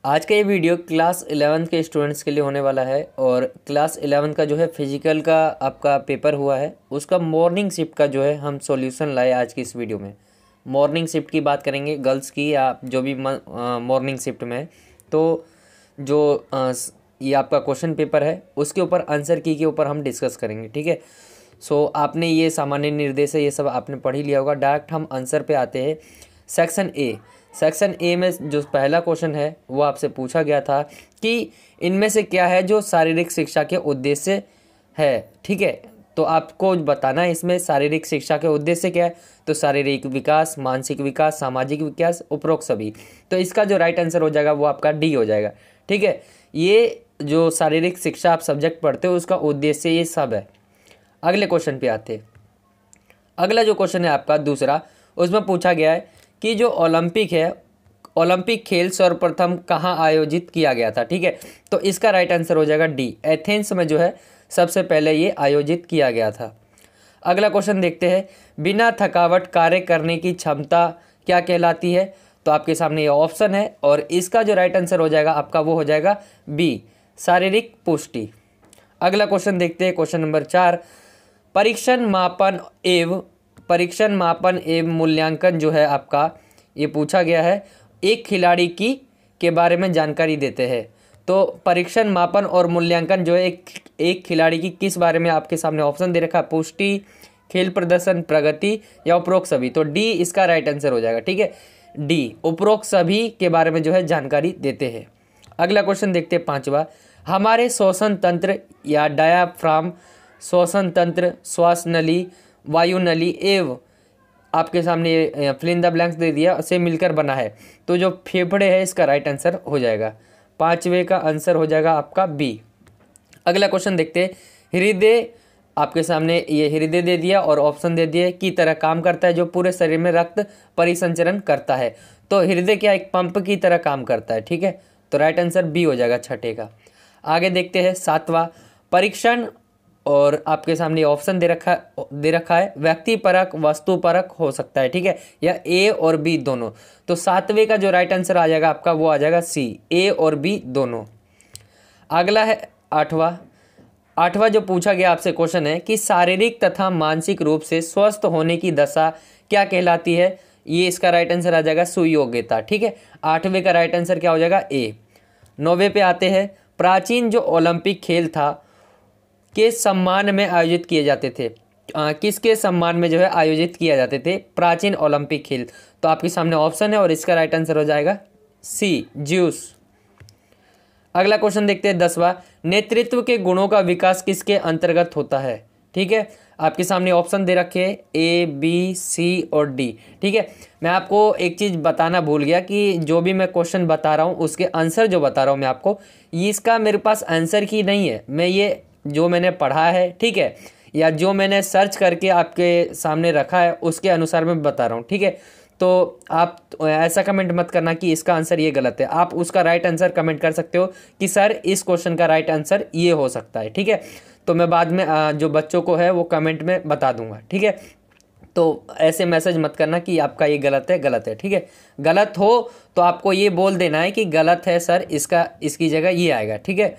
आज का ये वीडियो क्लास 11 के स्टूडेंट्स के लिए होने वाला है और क्लास 11 का जो है फिजिकल का आपका पेपर हुआ है, उसका मॉर्निंग शिफ्ट का जो है हम सॉल्यूशन लाए आज की इस वीडियो में। मॉर्निंग शिफ्ट की बात करेंगे, गर्ल्स की या जो भी मॉर्निंग शिफ्ट में है। तो जो ये आपका क्वेश्चन पेपर है उसके ऊपर आंसर की के ऊपर हम डिस्कस करेंगे, ठीक है। सो आपने ये सामान्य निर्देश है, ये सब आपने पढ़ ही लिया होगा। डायरेक्ट हम आंसर पे आते हैं। सेक्शन ए में जो पहला क्वेश्चन है वो आपसे पूछा गया था कि इनमें से क्या है जो शारीरिक शिक्षा के उद्देश्य है, ठीक है। तो आपको बताना है इसमें शारीरिक शिक्षा के उद्देश्य क्या है। तो शारीरिक विकास, मानसिक विकास, सामाजिक विकास, उपरोक्त सभी। तो इसका जो राइट आंसर हो जाएगा वो आपका डी हो जाएगा, ठीक है। ये जो शारीरिक शिक्षा आप सब्जेक्ट पढ़ते हो उसका उद्देश्य ये सब है। अगले क्वेश्चन पे आते हैं। अगला जो क्वेश्चन है आपका दूसरा, उसमें पूछा गया है कि जो ओलंपिक है, ओलंपिक खेल सर्वप्रथम कहाँ आयोजित किया गया था, ठीक है। तो इसका राइट आंसर हो जाएगा डी, एथेंस में जो है सबसे पहले ये आयोजित किया गया था। अगला क्वेश्चन देखते हैं। बिना थकावट कार्य करने की क्षमता क्या कहलाती है। तो आपके सामने ये ऑप्शन है और इसका जो राइट आंसर हो जाएगा आपका वो हो जाएगा बी, शारीरिक पुष्टि। अगला क्वेश्चन देखते हैं, क्वेश्चन नंबर 4। परीक्षण मापन एवं मूल्यांकन जो है आपका ये पूछा गया है। एक खिलाड़ी की के बारे में जानकारी देते हैं। तो परीक्षण मापन और मूल्यांकन जो है एक खिलाड़ी की किस बारे में आपके सामने ऑप्शन दे रखा है, पुष्टि, खेल प्रदर्शन, प्रगति या उपरोक्त सभी। तो डी इसका राइट आंसर हो जाएगा, ठीक है। डी, उपरोक्त सभी के बारे में जो है जानकारी देते हैं। अगला क्वेश्चन देखते हैं 5वां। हमारे श्वसन तंत्र या डायाफ्राम, श्वसन तंत्र, श्वास नली, वायु नली एवं आपके सामने फिल इन द ब्लैंक्स दे दिया से मिलकर बना है। तो जो फेफड़े है इसका राइट आंसर हो जाएगा। 5वें का आंसर हो जाएगा आपका बी। अगला क्वेश्चन देखते हैं। हृदय, आपके सामने ये हृदय दे दिया और ऑप्शन दे दिए की तरह काम करता है, जो पूरे शरीर में रक्त परिसंचरण करता है। तो हृदय क्या एक पंप की तरह काम करता है, ठीक है। तो राइट आंसर बी हो जाएगा 6 का। आगे देखते हैं 7वां। परीक्षण, और आपके सामने ऑप्शन दे रखा है व्यक्ति परक, वस्तु परक हो सकता है, ठीक है, या ए और बी दोनों। तो 7वें का जो राइट आंसर आ जाएगा आपका वो आ जाएगा सी, ए और बी दोनों। अगला है 8वां जो पूछा गया आपसे क्वेश्चन है कि शारीरिक तथा मानसिक रूप से स्वस्थ होने की दशा क्या कहलाती है। ये इसका राइट आंसर आ जाएगा सुयोग्यता, ठीक है। 8वें का राइट आंसर क्या हो जाएगा ए। 9वें पे आते हैं। प्राचीन जो ओलंपिक खेल था के सम्मान में आयोजित किए जाते थे। किसके सम्मान में जो है आयोजित किया जाते थे प्राचीन ओलंपिक खेल। तो आपके सामने ऑप्शन है और इसका राइट आंसर हो जाएगा सी, ज्यूस। अगला क्वेश्चन देखते हैं 10वां। नेतृत्व के गुणों का विकास किसके अंतर्गत होता है, ठीक है। आपके सामने ऑप्शन दे रखे हैं ए, बी, सी और डी, ठीक है। मैं आपको एक चीज़ बताना भूल गया कि जो भी मैं क्वेश्चन बता रहा हूँ उसके आंसर जो बता रहा हूँ मैं आपको, इसका मेरे पास आंसर की नहीं है। मैं ये जो मैंने पढ़ा है, ठीक है, या जो मैंने सर्च करके आपके सामने रखा है उसके अनुसार मैं बता रहा हूँ, ठीक है। तो आप ऐसा कमेंट मत करना कि इसका आंसर ये गलत है। आप उसका राइट आंसर कमेंट कर सकते हो कि सर इस क्वेश्चन का राइट आंसर ये हो सकता है, ठीक है। तो मैं बाद में जो बच्चों को है वो कमेंट में बता दूंगा, ठीक है। तो ऐसे मैसेज मत करना कि आपका ये गलत है, ठीक है। गलत हो तो आपको ये बोल देना है कि गलत है सर, इसकी जगह ये आएगा, ठीक है।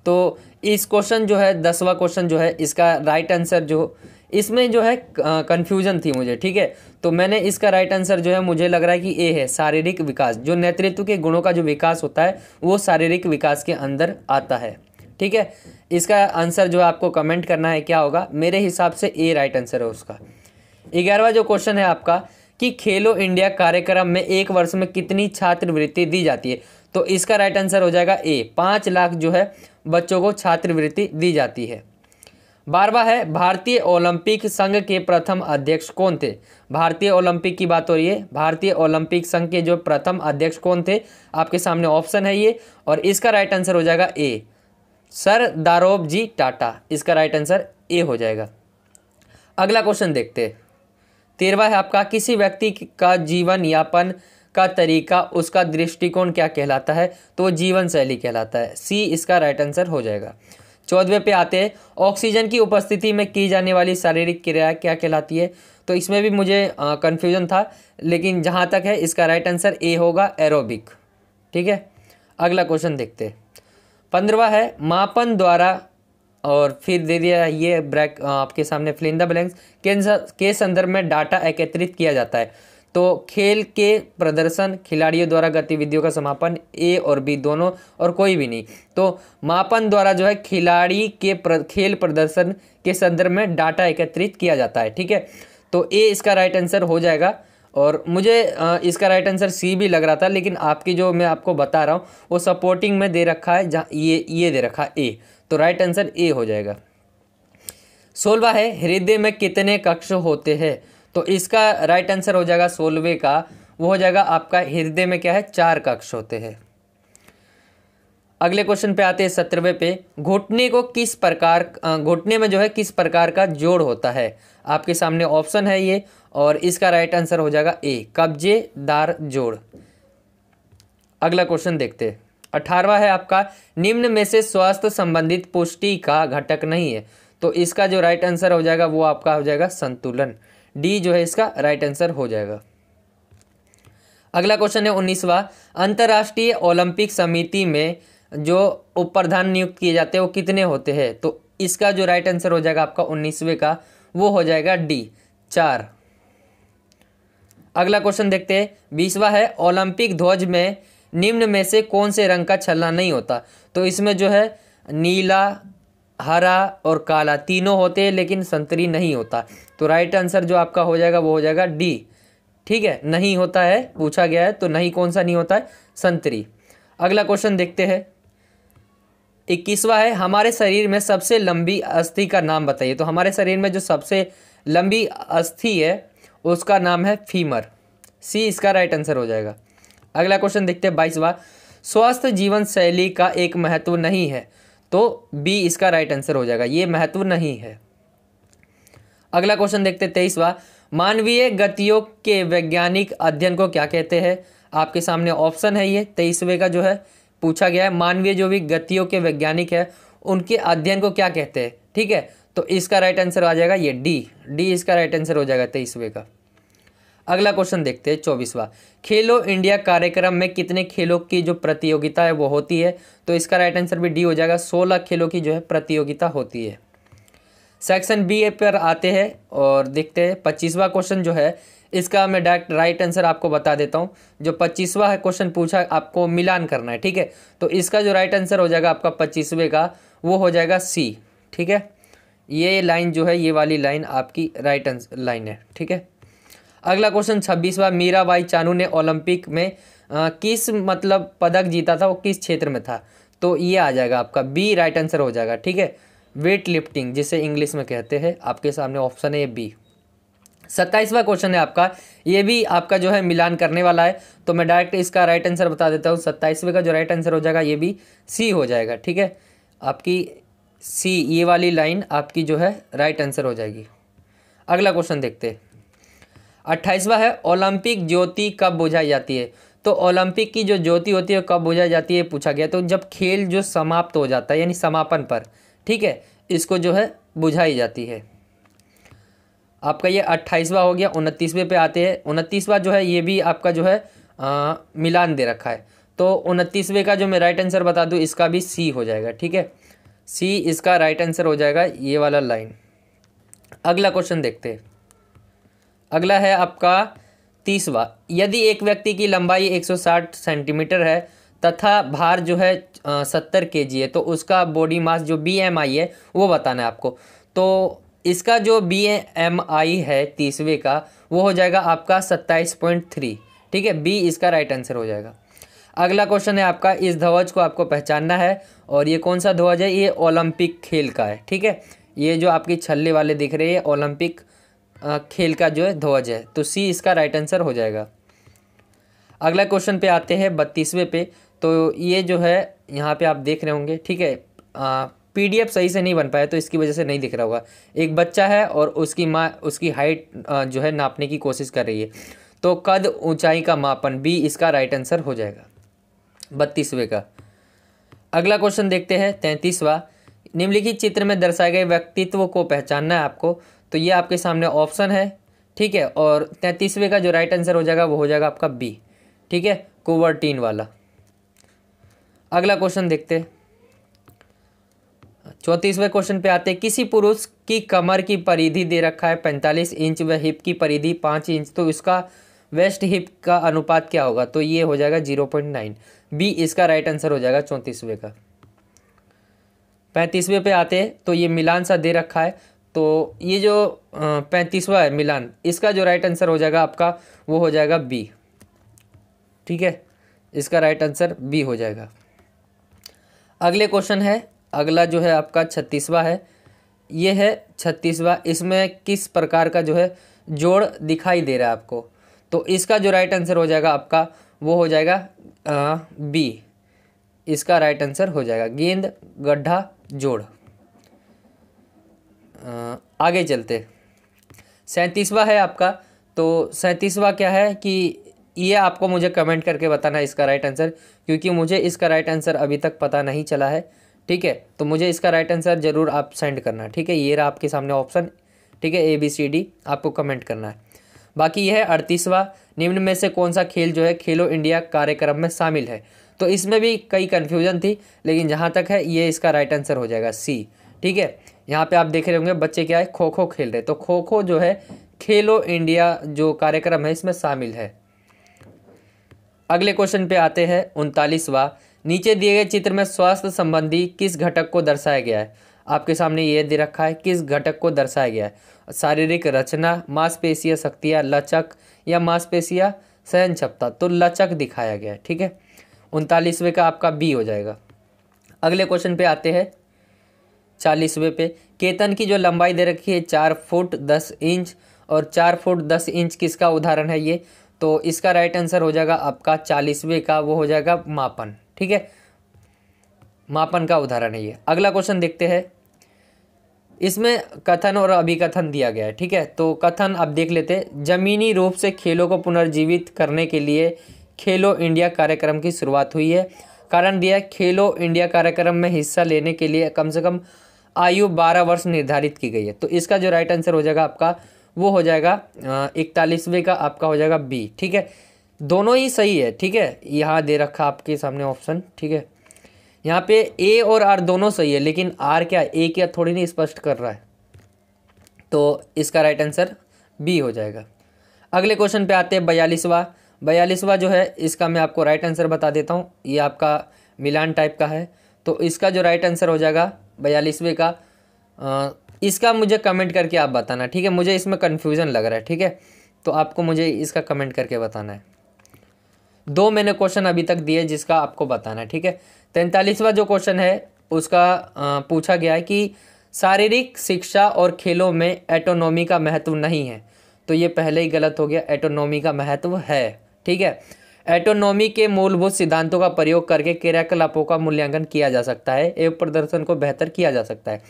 तो इस क्वेश्चन जो है 10वां क्वेश्चन जो है इसका राइट आंसर जो इसमें जो है कन्फ्यूजन थी मुझे, ठीक है। तो मैंने इसका राइट आंसर जो है मुझे लग रहा है कि ए है, शारीरिक विकास। जो नेतृत्व के गुणों का जो विकास होता है वो शारीरिक विकास के अंदर आता है, ठीक है। इसका आंसर जो है आपको कमेंट करना है क्या होगा। मेरे हिसाब से ए राइट आंसर है उसका। 11वां जो क्वेश्चन है आपका कि खेलो इंडिया कार्यक्रम में एक वर्ष में कितनी छात्रवृत्ति दी जाती है। तो इसका राइट आंसर हो जाएगा ए, 5 लाख जो है बच्चों को छात्रवृत्ति दी जाती है। 12वां है भारतीय ओलंपिक संघ के प्रथम अध्यक्ष कौन थे। भारतीय ओलंपिक की बात हो रही है। भारतीय ओलंपिक संघ के जो प्रथम अध्यक्ष कौन थे, आपके सामने ऑप्शन है ये, और इसका राइट आंसर हो जाएगा ए, सर दारोबजी टाटा। इसका राइट आंसर ए हो जाएगा। अगला क्वेश्चन देखते हैं। 13वां है आपका किसी व्यक्ति का जीवन यापन का तरीका, उसका दृष्टिकोण क्या कहलाता है। तो वो जीवन शैली कहलाता है, सी इसका राइट आंसर हो जाएगा। 14वें पे आते हैं। ऑक्सीजन की उपस्थिति में की जाने वाली शारीरिक क्रिया क्या कहलाती है। तो इसमें भी मुझे कन्फ्यूजन था, लेकिन जहाँ तक है इसका राइट आंसर ए होगा, एरोबिक, ठीक है। अगला क्वेश्चन देखते हैं। 15वां है मापन द्वारा, और फिर दे दिया ये ब्रैक आपके सामने फिल इन द ब्लैंक्स के संदर्भ में डाटा एकत्रित किया जाता है। तो खेल के प्रदर्शन, खिलाड़ियों द्वारा गतिविधियों का समापन, ए और बी दोनों और कोई भी नहीं। तो मापन द्वारा जो है खिलाड़ी के खेल प्रदर्शन के संदर्भ में डाटा एकत्रित किया जाता है। ठीक है, तो ए इसका राइट आंसर हो जाएगा। और मुझे इसका राइट आंसर सी भी लग रहा था, लेकिन आपकी जो मैं आपको बता रहा हूँ वो सपोर्टिंग में दे रखा है, जहाँ ये दे रखा है ए, तो राइट आंसर ए हो जाएगा। 16वां है हृदय में कितने कक्ष होते हैं। तो इसका राइट आंसर हो जाएगा 16वें का, वो हो जाएगा आपका हृदय में क्या है 4 कक्ष होते हैं। अगले क्वेश्चन पे आते हैं 17वें पे। घुटने में जो है किस प्रकार का जोड़ होता है। आपके सामने ऑप्शन है ये, और इसका राइट आंसर हो जाएगा ए, कब्जेदार जोड़। अगला क्वेश्चन देखते हैं। 18वां है आपका निम्न में से स्वास्थ्य संबंधित पुष्टि का घटक नहीं है। तो इसका जो राइट आंसर हो जाएगा वो आपका हो जाएगा संतुलन, डी जो है इसका राइट आंसर हो जाएगा। अगला क्वेश्चन है 19वां। अंतर्राष्ट्रीय ओलंपिक समिति में जो उप प्रधान नियुक्त किए जाते हैं वो कितने होते हैं। तो इसका जो राइट आंसर हो जाएगा आपका 19वें का, वो हो जाएगा डी, 4। अगला क्वेश्चन देखते हैं। 20वां है ओलंपिक ध्वज में निम्न में से कौन से रंग का छल्ला नहीं होता। तो इसमें जो है नीला, हरा और काला तीनों होते हैं, लेकिन संतरी नहीं होता। तो राइट आंसर जो आपका हो जाएगा वो हो जाएगा डी। ठीक है, नहीं होता है, पूछा गया है, तो नहीं कौन सा नहीं होता है, संतरी। अगला क्वेश्चन देखते हैं। 21वां है हमारे शरीर में सबसे लंबी अस्थि का नाम बताइए। तो हमारे शरीर में जो सबसे लंबी अस्थि है उसका नाम है फीमर, सी इसका राइट आंसर हो जाएगा। अगला क्वेश्चन देखते हैं 22वां। स्वस्थ जीवन शैली का एक महत्व नहीं है। तो बी इसका राइट आंसर हो जाएगा, ये महत्व नहीं है। अगला क्वेश्चन देखते हैं 23वां। मानवीय गतियों के वैज्ञानिक अध्ययन को क्या कहते हैं। आपके सामने ऑप्शन है, ये 23वें का जो है पूछा गया है। मानवीय जो भी गतियों के वैज्ञानिक है उनके अध्ययन को क्या कहते हैं। ठीक है, तो इसका राइट आंसर आ जाएगा ये डी इसका राइट आंसर हो जाएगा 23वें का। अगला क्वेश्चन देखते हैं 24वां। खेलो इंडिया कार्यक्रम में कितने खेलों की जो प्रतियोगिता है वो होती है। तो इसका राइट आंसर भी डी हो जाएगा, 16 खेलों की जो है प्रतियोगिता होती है। सेक्शन बी पर आते हैं और देखते हैं 25वां क्वेश्चन जो है इसका मैं डायरेक्ट राइट आंसर आपको बता देता हूँ। जो 25वां है क्वेश्चन पूछा, आपको मिलान करना है। ठीक है, तो इसका जो राइट आंसर हो जाएगा आपका 25वें का, वो हो जाएगा सी। ठीक है, ये लाइन जो है, ये वाली लाइन आपकी राइट आंसर लाइन है। ठीक है, अगला क्वेश्चन 26वां। मीराबाई चानू ने ओलंपिक में किस मतलब पदक जीता था, वो किस क्षेत्र में था। तो ये आ जाएगा आपका बी राइट आंसर हो जाएगा। ठीक है, वेट लिफ्टिंग जिसे इंग्लिश में कहते हैं। आपके सामने ऑप्शन है बी। 27वां क्वेश्चन है आपका, ये भी आपका जो है मिलान करने वाला है, तो मैं डायरेक्ट इसका राइट आंसर बता देता हूँ। 27वें का जो राइट आंसर हो जाएगा ये भी सी हो जाएगा। ठीक है, आपकी सी ये वाली लाइन आपकी जो है राइट आंसर हो जाएगी। अगला क्वेश्चन देखते हैं। 28वां है ओलंपिक ज्योति कब बुझाई जाती है। तो ओलंपिक की जो ज्योति होती है कब बुझाई जाती है पूछा गया। तो जब खेल जो समाप्त हो जाता है यानी समापन पर, ठीक है, इसको जो है बुझाई जाती है। आपका ये 28वां हो गया। 29वें पे आते हैं। 29वां जो है ये भी आपका जो है मिलान दे रखा है। तो 29वें का जो मैं राइट आंसर बता दूं, इसका भी सी हो जाएगा। ठीक है, सी इसका राइट आंसर हो जाएगा, ये वाला लाइन। अगला क्वेश्चन देखते हैं। अगला है आपका 30वां। यदि एक व्यक्ति की लंबाई 160 सेंटीमीटर है तथा भार जो है 70 kg है, तो उसका बॉडी मास जो BMI है वो बताना है आपको। तो इसका जो BMI है 30वें का, वो हो जाएगा आपका 27.3। ठीक है, बी इसका राइट आंसर हो जाएगा। अगला क्वेश्चन है आपका, इस ध्वज को आपको पहचानना है, और ये कौन सा ध्वज है, ये ओलंपिक खेल का है। ठीक है, ये जो आपकी छल्ले वाले दिख रहे हैं ओलंपिक खेल का जो है ध्वज है, तो सी इसका राइट आंसर हो जाएगा। अगला क्वेश्चन पे आते हैं 32वें पे। तो ये जो है यहाँ पे आप देख रहे होंगे, ठीक है, PDF सही से नहीं बन पाया तो इसकी वजह से नहीं दिख रहा होगा। एक बच्चा है और उसकी माँ उसकी हाइट जो है नापने की कोशिश कर रही है। तो कद ऊंचाई का मापन, बी इसका राइट आंसर हो जाएगा 32वें का। अगला क्वेश्चन देखते हैं 33वां। निम्नलिखित चित्र में दर्शाए गए व्यक्तित्व को पहचानना है आपको। तो ये आपके सामने ऑप्शन है। ठीक है, और 33वें का जो राइट आंसर हो जाएगा वो हो जाएगा आपका बी। ठीक है, कुबर्टीन वाला। अगला क्वेश्चन देखते हैं। 34वें क्वेश्चन पे आते हैं। किसी पुरुष की कमर की परिधि दे रखा है 45 इंच व हिप की परिधि 5 इंच, तो इसका वेस्ट हिप का अनुपात क्या होगा? तो ये हो जाएगा 0.9। बी इसका राइट आंसर हो जाएगा 34वें का। 35वें पे आते हैं। तो ये मिलान सा दे रखा है, तो ये जो 35वां है मिलान, इसका जो राइट आंसर हो जाएगा आपका वो हो जाएगा बी। ठीक है, इसका राइट आंसर बी हो जाएगा। अगले क्वेश्चन है, अगला जो है आपका 36वां है। ये है 36वां। इसमें किस प्रकार का जो है जोड़ दिखाई दे रहा है आपको? तो इसका जो राइट आंसर हो जाएगा आपका वो हो जाएगा बी। इसका राइट आंसर हो जाएगा गेंद गड्ढा जोड़। आगे चलते। 37वां है आपका। तो 37वां क्या है कि ये आपको मुझे कमेंट करके बताना है इसका राइट आंसर, क्योंकि मुझे इसका राइट आंसर अभी तक पता नहीं चला है। ठीक है, तो मुझे इसका राइट आंसर ज़रूर आप सेंड करना। ठीक है, ये रहा आपके सामने ऑप्शन। ठीक है, ABCD आपको कमेंट करना है। बाकी यह है 38वां। निम्न में से कौन सा खेल जो है खेलो इंडिया कार्यक्रम में शामिल है? तो इसमें भी कई कन्फ्यूजन थी, लेकिन जहाँ तक है ये इसका राइट आंसर हो जाएगा सी। ठीक है, यहाँ पे आप देख रहे होंगे बच्चे क्या है खो खो खेल रहे, तो खो खो जो है खेलो इंडिया जो कार्यक्रम है इसमें शामिल है। अगले क्वेश्चन पे आते हैं 39वां। नीचे दिए गए चित्र में स्वास्थ्य संबंधी किस घटक को दर्शाया गया है? आपके सामने ये दे रखा है, किस घटक को दर्शाया गया है? शारीरिक रचना, मांसपेशियां शक्तियां, लचक या मांसपेशियां सहन क्षमता। तो लचक दिखाया गया है। ठीक है, 39वें का आपका बी हो जाएगा। अगले क्वेश्चन पे आते हैं 40वें पे। केतन की जो लंबाई दे रखी है 4 फुट 10 इंच, और 4 फुट 10 इंच किसका उदाहरण है ये? तो इसका राइट आंसर हो जाएगा आपका 40वें का, वो हो जाएगा मापन। ठीक है, मापन का उदाहरण है ये। अगला क्वेश्चन देखते हैं। इसमें कथन और अभिकथन दिया गया है। ठीक है, तो कथन अब देख लेते हैं। जमीनी रूप से खेलों को पुनर्जीवित करने के लिए खेलो इंडिया कार्यक्रम की शुरुआत हुई है। कारण दिया है, खेलो इंडिया कार्यक्रम में हिस्सा लेने के लिए कम से कम आयु 12 वर्ष निर्धारित की गई है। तो इसका जो राइट आंसर हो जाएगा आपका वो हो जाएगा 41वें का आपका हो जाएगा बी। ठीक है, दोनों ही सही है। ठीक है, यहाँ दे रखा आपके सामने ऑप्शन। ठीक है, यहाँ पे ए और आर दोनों सही है, लेकिन आर क्या ए क्या थोड़ी नहीं स्पष्ट कर रहा है, तो इसका राइट आंसर बी हो जाएगा। अगले क्वेश्चन पे आते हैं 42वां। 42वां जो है इसका मैं आपको राइट आंसर बता देता हूँ। ये आपका मिलान टाइप का है, तो इसका जो राइट आंसर हो जाएगा 42वें का। इसका मुझे कमेंट करके आप बताना। ठीक है, मुझे इसमें कन्फ्यूज़न लग रहा है। ठीक है, तो आपको मुझे इसका कमेंट करके बताना है। 2 मैंने क्वेश्चन अभी तक दिए जिसका आपको बताना है। ठीक है, 43वां जो क्वेश्चन है उसका पूछा गया है कि शारीरिक शिक्षा और खेलों में एटोनॉमी का महत्व नहीं है। तो ये पहले ही गलत हो गया, एटोनॉमी का महत्व है। ठीक है, एटोनॉमी के मूलभूत सिद्धांतों का प्रयोग करके क्रियाकलापों का मूल्यांकन किया जा सकता है एवं प्रदर्शन को बेहतर किया जा सकता है।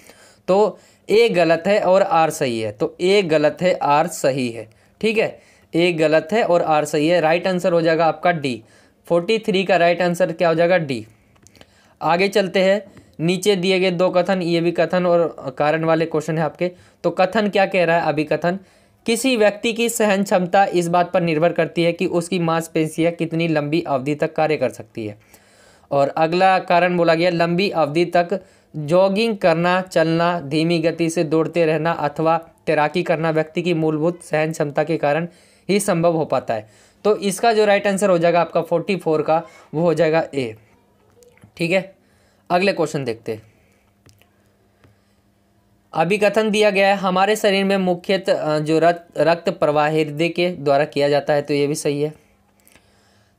तो ए गलत है और आर सही है। तो ए गलत है, आर सही है। ठीक है, ए गलत है और आर सही है। राइट आंसर हो जाएगा आपका डी। 43 का राइट आंसर क्या हो जाएगा? डी। आगे चलते हैं। नीचे दिए गए 2 कथन, ये भी कथन और कारण वाले क्वेश्चन है आपके। तो कथन क्या कह रहा है? अभिकथन, किसी व्यक्ति की सहन क्षमता इस बात पर निर्भर करती है कि उसकी मांसपेशियां कितनी लंबी अवधि तक कार्य कर सकती है। और अगला कारण बोला गया, लंबी अवधि तक जॉगिंग करना, चलना, धीमी गति से दौड़ते रहना अथवा तैराकी करना व्यक्ति की मूलभूत सहन क्षमता के कारण ही संभव हो पाता है। तो इसका जो राइट आंसर हो जाएगा आपका 44 का, वो हो जाएगा ए। ठीक है, अगले क्वेश्चन देखते हैं। अभिकथन दिया गया है, हमारे शरीर में मुख्यतः जो रक्त प्रवाह हृदय के द्वारा किया जाता है। तो ये भी सही है।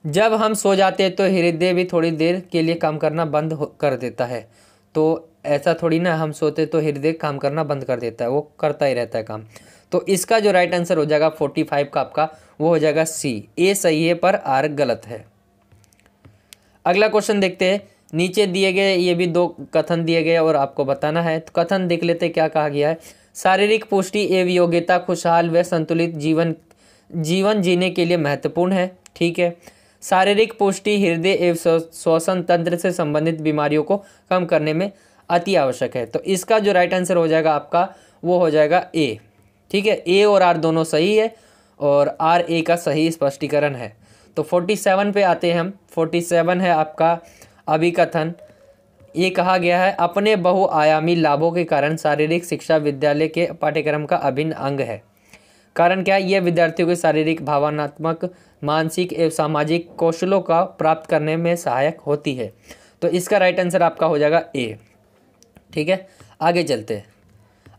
जब हम सो जाते हैं तो हृदय भी थोड़ी देर के लिए काम करना बंद कर देता है। तो ऐसा थोड़ी ना हम सोते तो हृदय काम करना बंद कर देता है, वो करता ही रहता है काम। तो इसका जो राइट आंसर हो जाएगा 45 का आपका, वो हो जाएगा सी। ए सही है पर आर गलत है। अगला क्वेश्चन देखते हैं। नीचे दिए गए ये भी 2 कथन दिए गए और आपको बताना है। तो कथन देख लेते क्या कहा गया है। शारीरिक पुष्टि एवं योग्यता खुशहाल व संतुलित जीवन जीने के लिए महत्वपूर्ण है। ठीक है, शारीरिक पुष्टि हृदय एवं श्वसन तंत्र से संबंधित बीमारियों को कम करने में अति आवश्यक है। तो इसका जो राइट आंसर हो जाएगा आपका, वो हो जाएगा ए। ठीक है, ए और आर दोनों सही है और आर ए का सही स्पष्टीकरण है। तो 47 पे आते हैं हम। 47 है आपका अभिकथन ये कहा गया है अपने बहुआयामी लाभों के कारण शारीरिक शिक्षा विद्यालय के पाठ्यक्रम का अभिन्न अंग है। कारण क्या है? यह विद्यार्थियों के शारीरिक, भावनात्मक, मानसिक एवं सामाजिक कौशलों का प्राप्त करने में सहायक होती है। तो इसका राइट आंसर आपका हो जाएगा ए। ठीक है, आगे चलते हैं।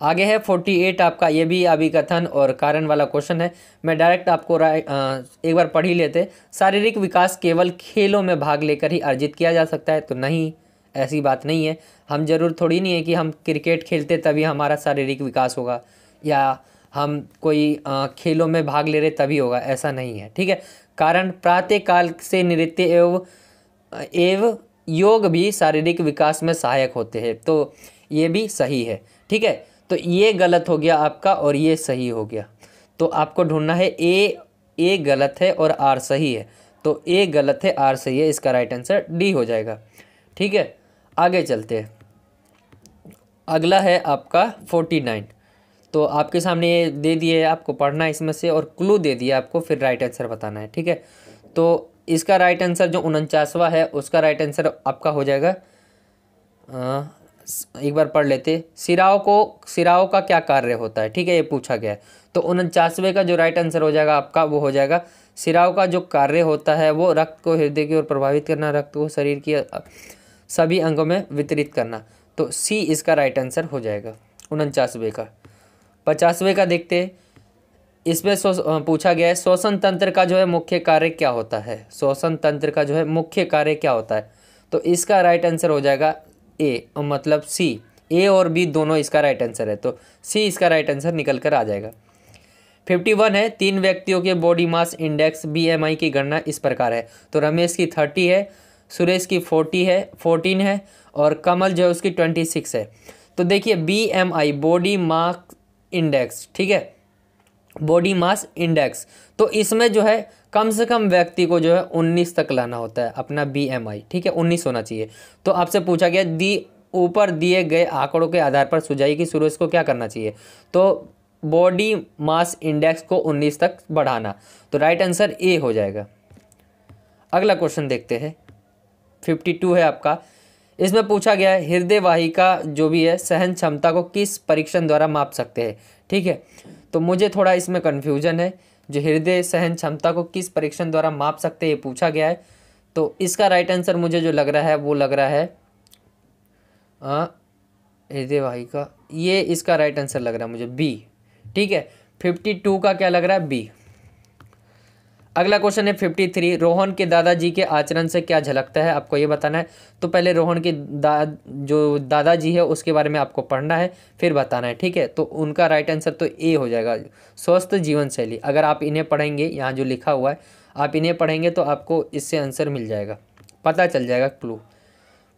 आगे है 48 आपका, ये भी अभिकथन और कारण वाला क्वेश्चन है। मैं डायरेक्ट आपको एक बार पढ़ ही लेते। शारीरिक विकास केवल खेलों में भाग लेकर ही अर्जित किया जा सकता है? तो नहीं, ऐसी बात नहीं है। हम जरूर थोड़ी नहीं है कि हम क्रिकेट खेलते तभी हमारा शारीरिक विकास होगा, या हम कोई खेलों में भाग ले रहे तभी होगा, ऐसा नहीं है। ठीक है, कारण प्रातः काल से नृत्य एवं योग भी शारीरिक विकास में सहायक होते हैं। तो ये भी सही है। ठीक है, तो ये गलत हो गया आपका और ये सही हो गया। तो आपको ढूंढना है ए गलत है और आर सही है। तो ए गलत है, आर सही है, इसका राइट आंसर डी हो जाएगा। ठीक है, आगे चलते हैं। अगला है आपका 49। तो आपके सामने ये दे दिए, आपको पढ़ना है इसमें से और क्लू दे दिया आपको, फिर राइट आंसर बताना है। ठीक है, तो इसका राइट आंसर जो 49वां है उसका राइट आंसर आपका हो जाएगा, एक बार पढ़ लेते। सिराओं का क्या कार्य होता है? ठीक है, ये पूछा गया है। तो 49वें का जो राइट आंसर हो जाएगा आपका वो हो जाएगा सिराओं का जो कार्य होता है वो रक्त को हृदय की ओर प्रभावित करना, रक्त को शरीर की सभी अंगों में वितरित करना। तो सी इसका राइट आंसर हो जाएगा 49वें का। 50वें का देखते हैं। इसमें पूछा गया है श्वसन तंत्र का जो है मुख्य कार्य क्या होता है? श्वसन तंत्र का जो है मुख्य कार्य क्या होता है? तो इसका राइट आंसर हो जाएगा ए, मतलब सी। ए और बी दोनों इसका राइट आंसर है, तो सी इसका राइट आंसर निकल कर आ जाएगा। 51 है 3 व्यक्तियों के बॉडी मास इंडेक्स BMI की गणना इस प्रकार है। तो रमेश की 30 है, सुरेश की 14 है और कमल जो है उसकी 26 है। तो देखिए BMI बॉडी मास इंडेक्स, ठीक है, बॉडी मास इंडेक्स, तो इसमें जो है कम से कम व्यक्ति को जो है 19 तक लाना होता है अपना BMI। ठीक है, 19 होना चाहिए। तो आपसे पूछा गया ऊपर दिए गए आंकड़ों के आधार पर सुझाइए कि सुरेश को क्या करना चाहिए। तो बॉडी मास इंडेक्स को 19 तक बढ़ाना। तो राइट आंसर ए हो जाएगा। अगला क्वेश्चन देखते हैं, 52 है आपका। इसमें पूछा गया है हृदय वाहिका जो भी है सहन क्षमता को किस परीक्षण द्वारा माप सकते हैं? ठीक है, तो मुझे थोड़ा इसमें कन्फ्यूजन है, जो हृदय सहन क्षमता को किस परीक्षण द्वारा माप सकते हैं ये पूछा गया है। तो इसका राइट आंसर मुझे जो लग रहा है वो लग रहा है हृदय वाहिका, ये इसका राइट आंसर लग रहा है मुझे बी। ठीक है, 52 का क्या लग रहा है? बी। अगला क्वेश्चन है 53। रोहन के दादाजी के आचरण से क्या झलकता है? आपको ये बताना है। तो पहले रोहन के जो दादाजी है उसके बारे में आपको पढ़ना है, फिर बताना है। ठीक है, तो उनका राइट आंसर तो ए हो जाएगा, स्वस्थ जीवन शैली। अगर आप इन्हें पढ़ेंगे, यहाँ जो लिखा हुआ है आप इन्हें पढ़ेंगे तो आपको इससे आंसर मिल जाएगा, पता चल जाएगा क्लू।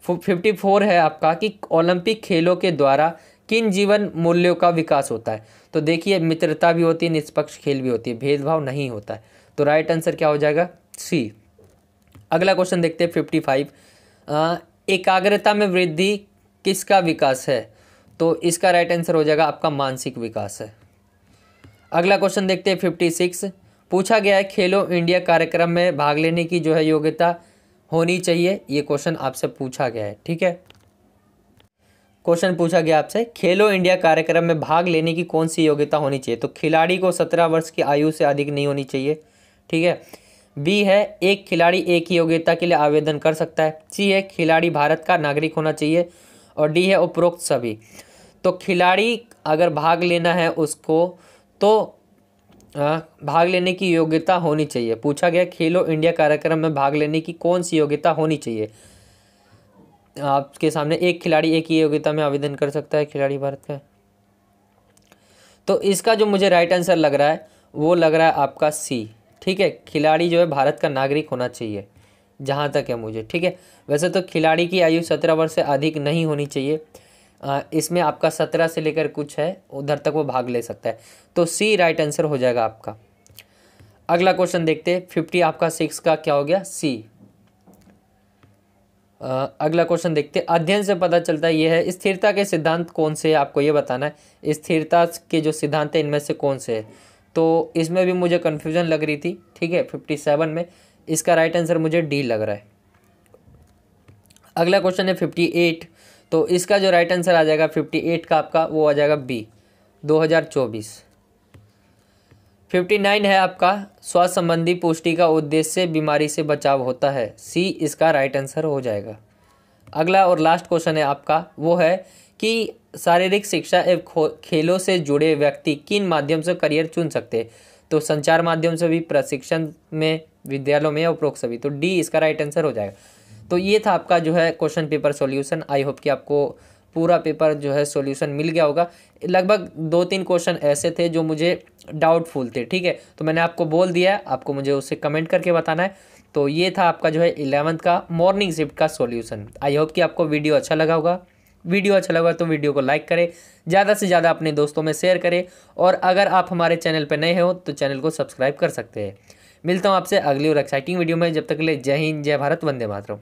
54 है आपका कि ओलंपिक खेलों के द्वारा किन जीवन मूल्यों का विकास होता है? तो देखिए मित्रता भी होती है, निष्पक्ष खेल भी होती है, भेदभाव नहीं होता है। तो राइट आंसर क्या हो जाएगा? सी। अगला क्वेश्चन देखते हैं 55। एकाग्रता में वृद्धि किसका विकास है? तो इसका राइट आंसर हो जाएगा आपका मानसिक विकास है। अगला क्वेश्चन देखते हैं 56। पूछा गया है खेलो इंडिया कार्यक्रम में भाग लेने की जो है योग्यता होनी चाहिए, ये क्वेश्चन आपसे पूछा गया है। ठीक है, क्वेश्चन पूछा गया आपसे खेलो इंडिया कार्यक्रम में भाग लेने की कौन सी योग्यता होनी चाहिए? तो खिलाड़ी को 17 वर्ष की आयु से अधिक नहीं होनी चाहिए। ठीक है, बी है एक खिलाड़ी एक ही योग्यता के लिए आवेदन कर सकता है। सी है खिलाड़ी भारत का नागरिक होना चाहिए और डी है उपरोक्त सभी। तो खिलाड़ी अगर भाग लेना है उसको तो भाग लेने की योग्यता होनी चाहिए। पूछा गया खेलो इंडिया कार्यक्रम में भाग लेने की कौन सी योग्यता होनी चाहिए? आपके सामने एक खिलाड़ी एक ही योग्यता में आवेदन कर सकता है, खिलाड़ी भारत का। तो इसका जो मुझे राइट आंसर लग रहा है वो लग रहा है आपका सी। ठीक है, खिलाड़ी जो है भारत का नागरिक होना चाहिए, जहाँ तक है मुझे। ठीक है, वैसे तो खिलाड़ी की आयु 17 वर्ष से अधिक नहीं होनी चाहिए, इसमें आपका 17 से लेकर कुछ है उधर तक वो भाग ले सकता है। तो सी राइट आंसर हो जाएगा आपका। अगला क्वेश्चन देखते हैं 50 आपका 6 का क्या हो गया? सी। अगला क्वेश्चन देखते हैं अध्ययन से पता चलता है ये है स्थिरता के सिद्धांत कौन से है? आपको ये बताना है स्थिरता के जो सिद्धांत है इनमें से कौन से है। तो इसमें भी मुझे कन्फ्यूजन लग रही थी। ठीक है, 57 में इसका राइट आंसर मुझे डी लग रहा है। अगला क्वेश्चन है 58, तो इसका जो राइट आंसर आ जाएगा 58 का आपका, वो आ जाएगा बी 2024। 59 है आपका, स्वास्थ्य संबंधी पुष्टि का उद्देश्य से बीमारी से बचाव होता है, सी इसका राइट आंसर हो जाएगा। अगला और लास्ट क्वेश्चन है आपका, वो है कि शारीरिक शिक्षा एवं खेलों से जुड़े व्यक्ति किन माध्यम से करियर चुन सकते हैं, तो संचार माध्यम से भी, प्रशिक्षण में, विद्यालयों में, उपरोक्त सभी, तो डी इसका राइट आंसर हो जाएगा। तो ये था आपका जो है question paper solution. I hope कि आपको पूरा पेपर जो है सॉल्यूशन मिल गया होगा। लगभग 2-3 क्वेश्चन ऐसे थे जो मुझे डाउटफुल थे, ठीक है, तो मैंने आपको बोल दिया है, आपको मुझे उससे कमेंट करके बताना है। तो ये था आपका जो है 11th का मॉर्निंग शिफ्ट का सॉल्यूशन। आई होप कि आपको वीडियो अच्छा लगा होगा। वीडियो अच्छा लगा तो वीडियो को लाइक करें, ज़्यादा से ज़्यादा अपने दोस्तों में शेयर करें, और अगर आप हमारे चैनल पर नए हो तो चैनल को सब्सक्राइब कर सकते हैं। मिलता हूँ आपसे अगली और एक्साइटिंग वीडियो में, जब तक के लिए जय हिंद, जय भारत, वंदे मातरम।